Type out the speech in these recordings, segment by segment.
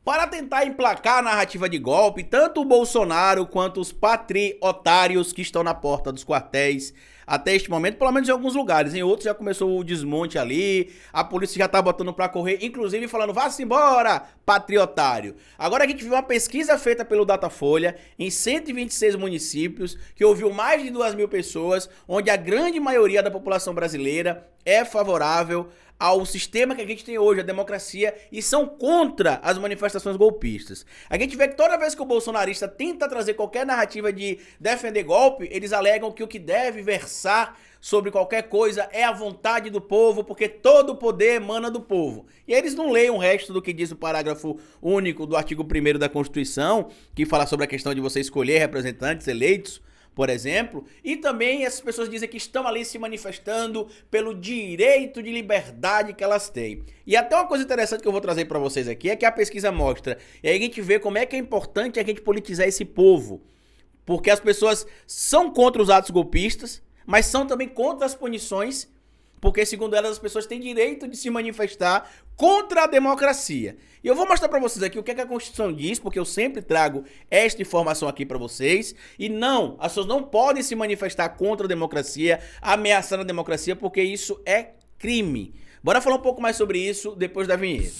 Para tentar emplacar a narrativa de golpe, tanto o Bolsonaro quanto os patriotários que estão na porta dos quartéis, até este momento, pelo menos em alguns lugares, em outros já começou o desmonte ali, a polícia já tá botando pra correr, inclusive falando, vá-se embora, patriotário. Agora a gente viu uma pesquisa feita pelo Datafolha em 126 municípios, que ouviu mais de 2.000 pessoas, onde a grande maioria da população brasileira é favorável ao sistema que a gente tem hoje, a democracia, e são contra as manifestações golpistas. A gente vê que toda vez que o bolsonarista tenta trazer qualquer narrativa de defender golpe, eles alegam que o que deve versar sobre qualquer coisa é a vontade do povo, porque todo o poder emana do povo. E eles não leem o resto do que diz o parágrafo único do artigo 1º da Constituição, que fala sobre a questão de você escolher representantes eleitos, por exemplo, e também essas pessoas dizem que estão ali se manifestando pelo direito de liberdade que elas têm. E até uma coisa interessante que eu vou trazer para vocês aqui é que a pesquisa mostra, e aí a gente vê como é que é importante a gente politizar esse povo, porque as pessoas são contra os atos golpistas, mas são também contra as punições, porque segundo elas as pessoas têm direito de se manifestar contra a democracia. E eu vou mostrar pra vocês aqui o que é que a Constituição diz, porque eu sempre trago esta informação aqui pra vocês. E não, as pessoas não podem se manifestar contra a democracia, ameaçando a democracia, porque isso é crime. Bora falar um pouco mais sobre isso depois da vinheta.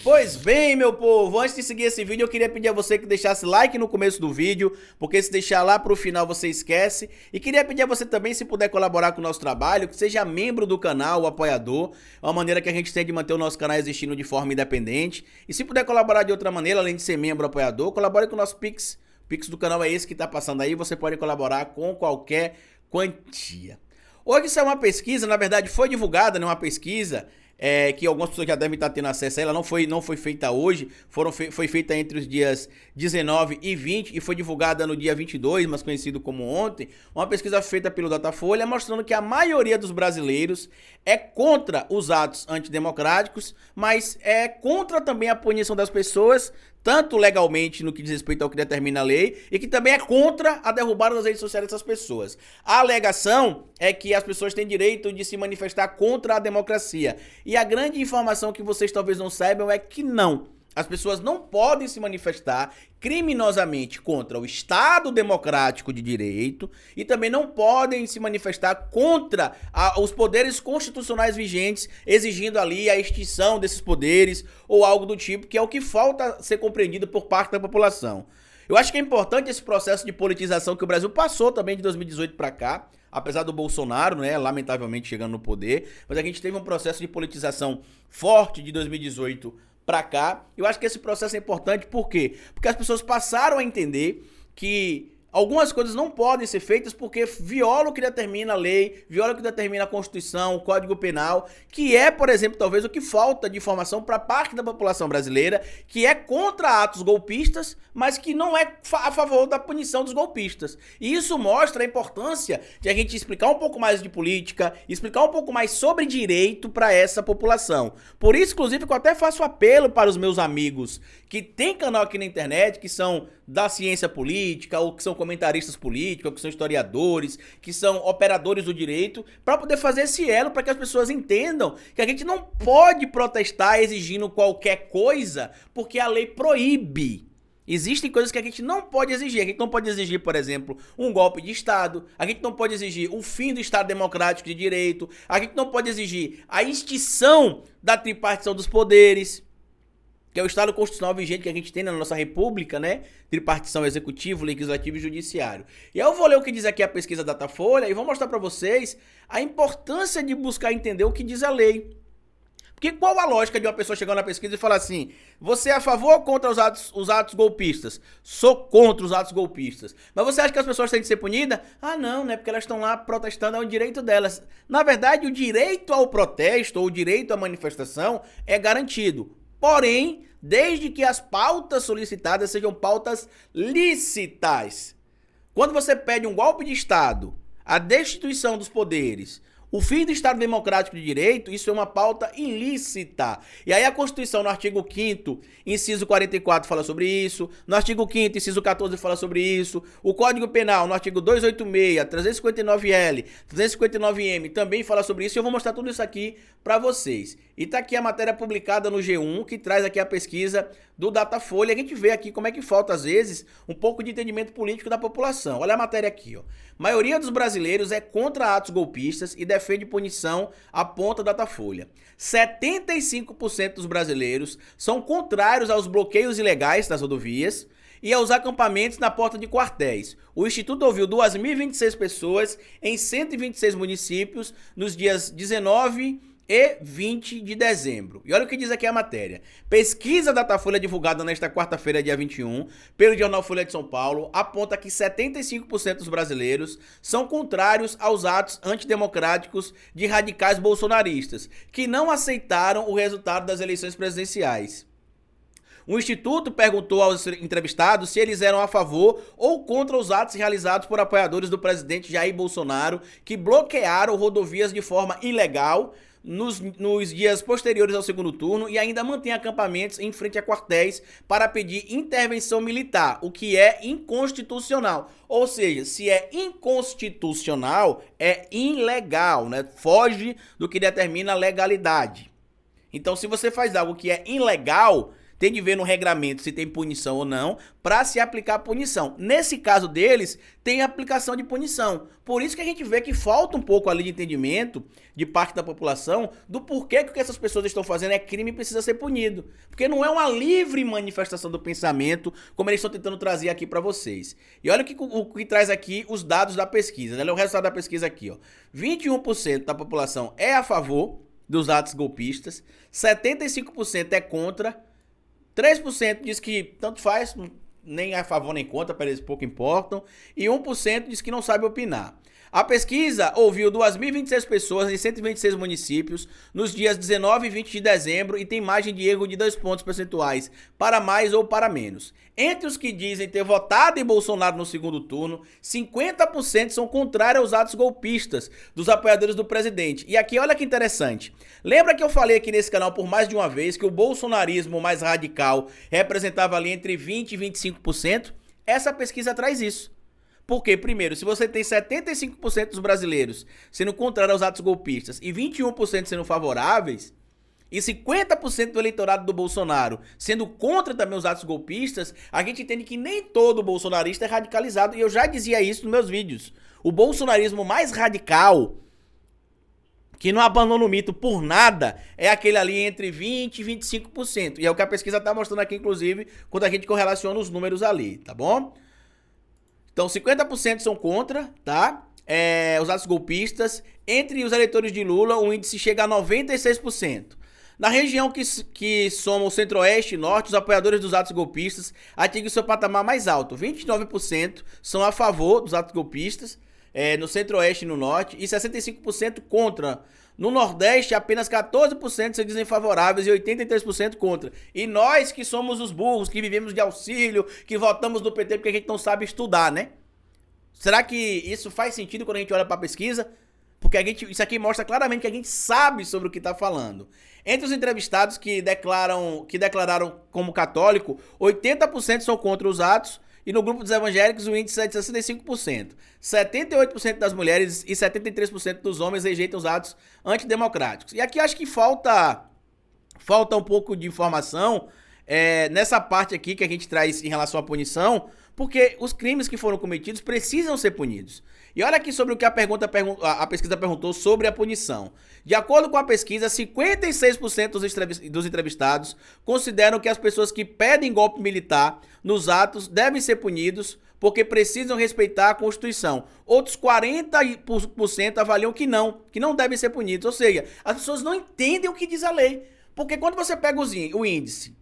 Pois bem, meu povo, antes de seguir esse vídeo, eu queria pedir a você que deixasse like no começo do vídeo, porque se deixar lá pro final você esquece. E queria pedir a você também, se puder colaborar com o nosso trabalho, que seja membro do canal, o apoiador. É uma maneira que a gente tem de manter o nosso canal existindo de forma independente. E se puder colaborar de outra maneira, além de ser membro apoiador, colabore com o nosso Pix. O Pix do canal é esse que tá passando aí, você pode colaborar com qualquer quantia. Hoje isso é uma pesquisa, na verdade foi divulgada, né, uma pesquisa... que algumas pessoas já devem estar tendo acesso a ela, não foi feita hoje, foi feita entre os dias 19 e 20 e foi divulgada no dia 22, mais conhecido como ontem, uma pesquisa feita pelo Datafolha mostrando que a maioria dos brasileiros é contra os atos antidemocráticos, mas é contra também a punição das pessoas, tanto legalmente no que diz respeito ao que determina a lei, e que também é contra a derrubada das redes sociais dessas pessoas. A alegação é que as pessoas têm direito de se manifestar contra a democracia. E a grande informação que vocês talvez não saibam é que não. As pessoas não podem se manifestar criminosamente contra o Estado Democrático de Direito e também não podem se manifestar contra os poderes constitucionais vigentes, exigindo ali a extinção desses poderes ou algo do tipo, que é o que falta ser compreendido por parte da população. Eu acho que é importante esse processo de politização que o Brasil passou também de 2018 para cá, apesar do Bolsonaro, né, lamentavelmente chegando no poder, mas a gente teve um processo de politização forte de 2018 pra cá. Eu acho que esse processo é importante, por quê? Porque as pessoas passaram a entender que algumas coisas não podem ser feitas porque viola o que determina a lei, viola o que determina a Constituição, o Código Penal, que é, por exemplo, talvez o que falta de informação para parte da população brasileira, que é contra atos golpistas, mas que não é a favor da punição dos golpistas. E isso mostra a importância de a gente explicar um pouco mais de política, explicar um pouco mais sobre direito para essa população. Por isso, inclusive, que eu até faço apelo para os meus amigos que têm canal aqui na internet, que são da ciência política, ou que são comentaristas políticos, ou que são historiadores, que são operadores do direito, para poder fazer esse elo para que as pessoas entendam que a gente não pode protestar exigindo qualquer coisa, porque a lei proíbe. Existem coisas que a gente não pode exigir. A gente não pode exigir, por exemplo, um golpe de Estado. A gente não pode exigir o fim do Estado Democrático de Direito. A gente não pode exigir a extinção da tripartição dos poderes, que é o Estado Constitucional vigente que a gente tem na nossa república, né? Tripartição executivo, legislativo e judiciário. E aí eu vou ler o que diz aqui a pesquisa Datafolha e vou mostrar para vocês a importância de buscar entender o que diz a lei. Porque qual a lógica de uma pessoa chegar na pesquisa e falar assim, você é a favor ou contra os atos golpistas? Sou contra os atos golpistas. Mas você acha que as pessoas têm de ser punidas? Ah não, né? Porque elas estão lá protestando, é o direito delas. Na verdade, o direito ao protesto ou o direito à manifestação é garantido. Porém, desde que as pautas solicitadas sejam pautas lícitas. Quando você pede um golpe de Estado, a destituição dos poderes, O fim do Estado Democrático de Direito, isso é uma pauta ilícita. E aí a Constituição, no artigo 5º, inciso 44, fala sobre isso. No artigo 5º, inciso 14, fala sobre isso. O Código Penal, no artigo 286, 359L, 359M, também fala sobre isso. E eu vou mostrar tudo isso aqui para vocês. E tá aqui a matéria publicada no G1, que traz aqui a pesquisa do Datafolha. A gente vê aqui como é que falta, às vezes, um pouco de entendimento político da população. Olha a matéria aqui, ó. Maioria dos brasileiros é contra atos golpistas e defende punição, aponta Datafolha. 75% dos brasileiros são contrários aos bloqueios ilegais das rodovias e aos acampamentos na porta de quartéis. O Instituto ouviu 2.026 pessoas em 126 municípios nos dias 19 e 20 de dezembro. E olha o que diz aqui a matéria. Pesquisa Datafolha divulgada nesta quarta-feira, dia 21, pelo jornal Folha de São Paulo, aponta que 75% dos brasileiros são contrários aos atos antidemocráticos de radicais bolsonaristas, que não aceitaram o resultado das eleições presidenciais. O Instituto perguntou aos entrevistados se eles eram a favor ou contra os atos realizados por apoiadores do presidente Jair Bolsonaro, que bloquearam rodovias de forma ilegal nos dias posteriores ao segundo turno e ainda mantém acampamentos em frente a quartéis para pedir intervenção militar, o que é inconstitucional. Ou seja, se é inconstitucional, é ilegal, né? Foge do que determina a legalidade. Então, se você faz algo que é ilegal, tem de ver no regramento se tem punição ou não, para se aplicar a punição. Nesse caso deles, tem aplicação de punição. Por isso que a gente vê que falta um pouco ali de entendimento de parte da população do porquê que o que essas pessoas estão fazendo é crime e precisa ser punido. Porque não é uma livre manifestação do pensamento, como eles estão tentando trazer aqui para vocês. E olha o que traz aqui os dados da pesquisa, né? Olha o resultado da pesquisa aqui, ó. 21% da população é a favor dos atos golpistas, 75% é contra, 3% diz que tanto faz, nem a favor nem contra, para eles pouco importam, e 1% diz que não sabe opinar. A pesquisa ouviu 2.026 pessoas em 126 municípios nos dias 19 e 20 de dezembro e tem margem de erro de 2 pontos percentuais, para mais ou para menos. Entre os que dizem ter votado em Bolsonaro no segundo turno, 50% são contrários aos atos golpistas dos apoiadores do presidente. E aqui olha que interessante. Lembra que eu falei aqui nesse canal por mais de uma vez que o bolsonarismo mais radical representava ali entre 20% e 25%? Essa pesquisa traz isso. Porque, primeiro, se você tem 75% dos brasileiros sendo contrários aos atos golpistas e 21% sendo favoráveis, e 50% do eleitorado do Bolsonaro sendo contra também os atos golpistas, a gente entende que nem todo bolsonarista é radicalizado, e eu já dizia isso nos meus vídeos. O bolsonarismo mais radical, que não abandona o mito por nada, é aquele ali entre 20% e 25%. E é o que a pesquisa está mostrando aqui, inclusive, quando a gente correlaciona os números ali, tá bom? Então, 50% são contra, tá? Os atos golpistas. Entre os eleitores de Lula, o índice chega a 96%. Na região que soma o centro-oeste e norte, os apoiadores dos atos golpistas atingem seu patamar mais alto. 29% são a favor dos atos golpistas, no centro-oeste e no norte, e 65% contra. No Nordeste, apenas 14% se dizem favoráveis e 83% contra. E nós que somos os burros, que vivemos de auxílio, que votamos no PT porque a gente não sabe estudar, né? Será que isso faz sentido quando a gente olha para a pesquisa? Porque isso aqui mostra claramente que a gente sabe sobre o que está falando. Entre os entrevistados que declararam como católico, 80% são contra os atos, e no grupo dos evangélicos o índice é de 65%. 78% das mulheres e 73% dos homens rejeitam os atos antidemocráticos. E aqui acho que falta um pouco de informação nessa parte aqui que a gente traz em relação à punição, porque os crimes que foram cometidos precisam ser punidos. E olha aqui sobre o que a pesquisa perguntou sobre a punição. De acordo com a pesquisa, 56% dos entrevistados consideram que as pessoas que pedem golpe militar nos atos devem ser punidos porque precisam respeitar a Constituição. Outros 40% avaliam que não devem ser punidos. Ou seja, as pessoas não entendem o que diz a lei. Porque quando você pega o índice,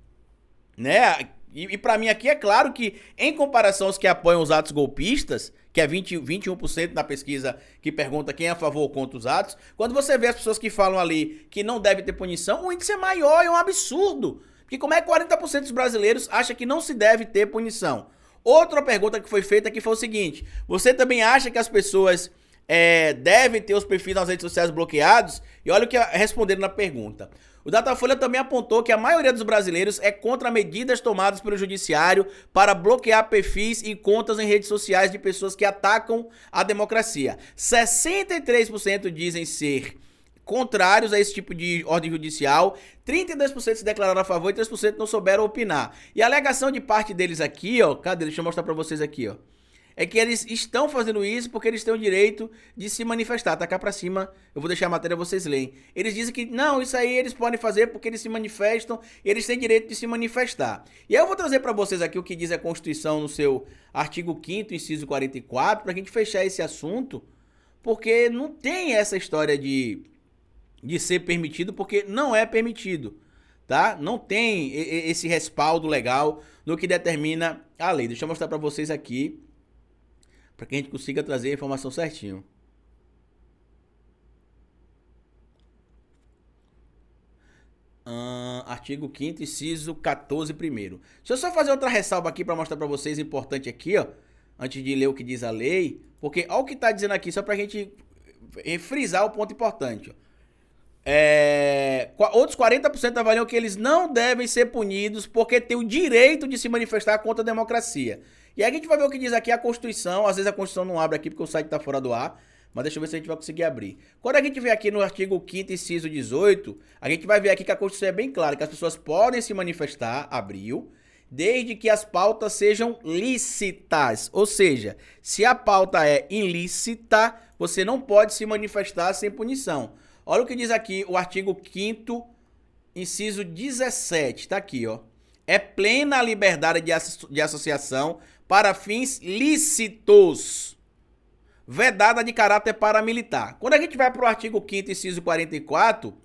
né? E para mim aqui é claro que, em comparação aos que apoiam os atos golpistas, que é 21% na pesquisa que pergunta quem é a favor ou contra os atos, quando você vê as pessoas que falam ali que não deve ter punição, o índice é maior, é um absurdo. Porque como é que 40% dos brasileiros acham que não se deve ter punição? Outra pergunta que foi feita aqui foi o seguinte: você também acha que as pessoas devem ter os perfis nas redes sociais bloqueados. E olha o que responderam na pergunta. O Datafolha também apontou que a maioria dos brasileiros é contra medidas tomadas pelo judiciário para bloquear perfis e contas em redes sociais de pessoas que atacam a democracia. 63% dizem ser contrários a esse tipo de ordem judicial, 32% se declararam a favor e 3% não souberam opinar. E a alegação de parte deles aqui, ó, cadê? Deixa eu mostrar pra vocês aqui, ó. É que eles estão fazendo isso porque eles têm o direito de se manifestar. Tá cá pra cima, eu vou deixar a matéria vocês leem. Eles dizem que não, isso aí eles podem fazer porque eles se manifestam, eles têm direito de se manifestar. E aí eu vou trazer pra vocês aqui o que diz a Constituição no seu artigo 5º, inciso 44, pra gente fechar esse assunto, porque não tem essa história de ser permitido, porque não é permitido, tá? Não tem esse respaldo legal no que determina a lei. Deixa eu mostrar pra vocês aqui, para que a gente consiga trazer a informação certinho. Artigo 5º, inciso 14 primeiro. Deixa eu só fazer outra ressalva aqui para mostrar para vocês, importante aqui, ó, antes de ler o que diz a lei, porque olha o que tá dizendo aqui, só pra gente frisar o ponto importante, ó. Outros 40% avaliam que eles não devem ser punidos porque têm o direito de se manifestar contra a democracia. E aí a gente vai ver o que diz aqui a Constituição. Às vezes a Constituição não abre aqui porque o site está fora do ar, mas deixa eu ver se a gente vai conseguir abrir. Quando a gente vê aqui no artigo 5º, inciso 18, a gente vai ver aqui que a Constituição é bem clara, que as pessoas podem se manifestar, abriu, desde que as pautas sejam lícitas. Ou seja, se a pauta é ilícita, você não pode se manifestar sem punição. Olha o que diz aqui o artigo 5º, inciso 17, tá aqui, ó. É plena a liberdade de associação para fins lícitos, vedada de caráter paramilitar. Quando a gente vai para o artigo 5º, inciso 44,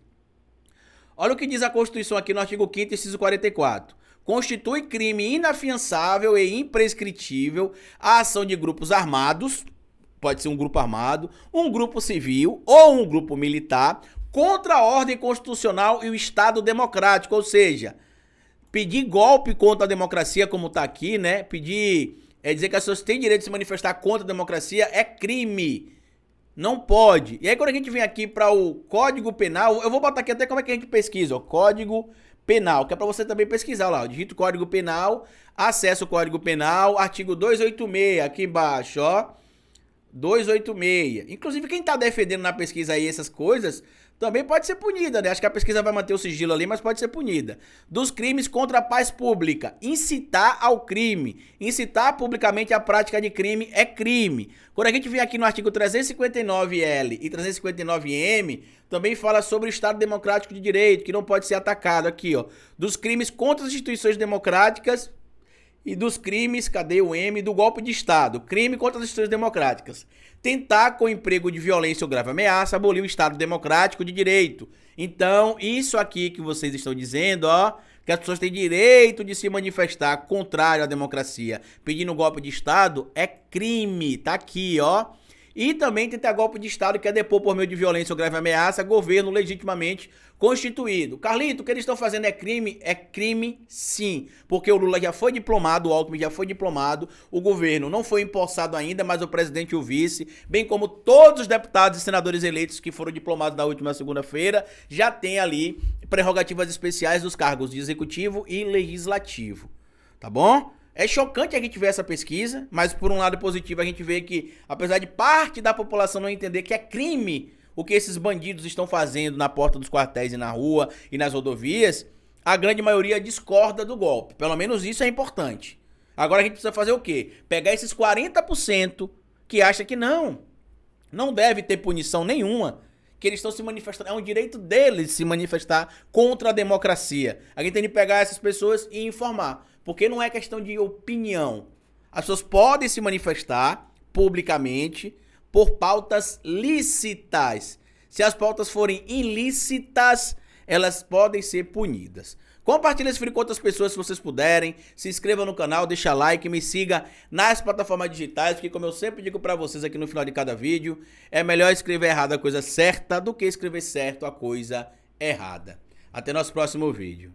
olha o que diz a Constituição aqui no artigo 5º, inciso 44. Constitui crime inafiançável e imprescritível a ação de grupos armados, pode ser um grupo armado, um grupo civil ou um grupo militar, contra a ordem constitucional e o Estado democrático, ou seja, pedir golpe contra a democracia, como está aqui, né? Dizer que as pessoas têm direito de se manifestar contra a democracia é crime. Não pode. E aí quando a gente vem aqui para o Código Penal, eu vou botar aqui até como é que a gente pesquisa, ó, Código Penal, que é para você também pesquisar lá, ó, digita o Código Penal, acessa o Código Penal, artigo 286, aqui embaixo, ó, 286. Inclusive, quem tá defendendo na pesquisa aí essas coisas também pode ser punida, né? Acho que a pesquisa vai manter o sigilo ali, mas pode ser punida. Dos crimes contra a paz pública. Incitar ao crime. Incitar publicamente a prática de crime é crime. Quando a gente vem aqui no artigo 359L e 359M, também fala sobre o Estado Democrático de Direito, que não pode ser atacado aqui, ó. Dos crimes contra as instituições democráticas e dos crimes, cadê o M, do golpe de Estado, crime contra as instituições democráticas. Tentar, com emprego de violência ou grave ameaça, abolir o Estado Democrático de Direito. Então, isso aqui que vocês estão dizendo, ó, que as pessoas têm direito de se manifestar contrário à democracia, pedindo golpe de Estado, é crime, tá aqui, ó. E também tentar golpe de Estado, que é depor por meio de violência ou grave ameaça, governo legitimamente constituído. Carlito, o que eles estão fazendo é crime? É crime sim, porque o Lula já foi diplomado, o Alckmin já foi diplomado, o governo não foi empossado ainda, mas o presidente e o vice, bem como todos os deputados e senadores eleitos que foram diplomados na última segunda-feira, já tem ali prerrogativas especiais dos cargos de executivo e legislativo, tá bom? É chocante a gente ver essa pesquisa, mas por um lado positivo a gente vê que, apesar de parte da população não entender que é crime o que esses bandidos estão fazendo na porta dos quartéis e na rua e nas rodovias, a grande maioria discorda do golpe. Pelo menos isso é importante. Agora a gente precisa fazer o quê? Pegar esses 40% que acha que não deve ter punição nenhuma, que eles estão se manifestando, é um direito deles se manifestar contra a democracia. A gente tem que pegar essas pessoas e informar, porque não é questão de opinião. As pessoas podem se manifestar publicamente por pautas lícitas. Se as pautas forem ilícitas, elas podem ser punidas. Compartilhe esse vídeo com outras pessoas se vocês puderem. Se inscreva no canal, deixa like, me siga nas plataformas digitais, porque como eu sempre digo pra vocês aqui no final de cada vídeo, é melhor escrever errado a coisa certa do que escrever certo a coisa errada. Até nosso próximo vídeo.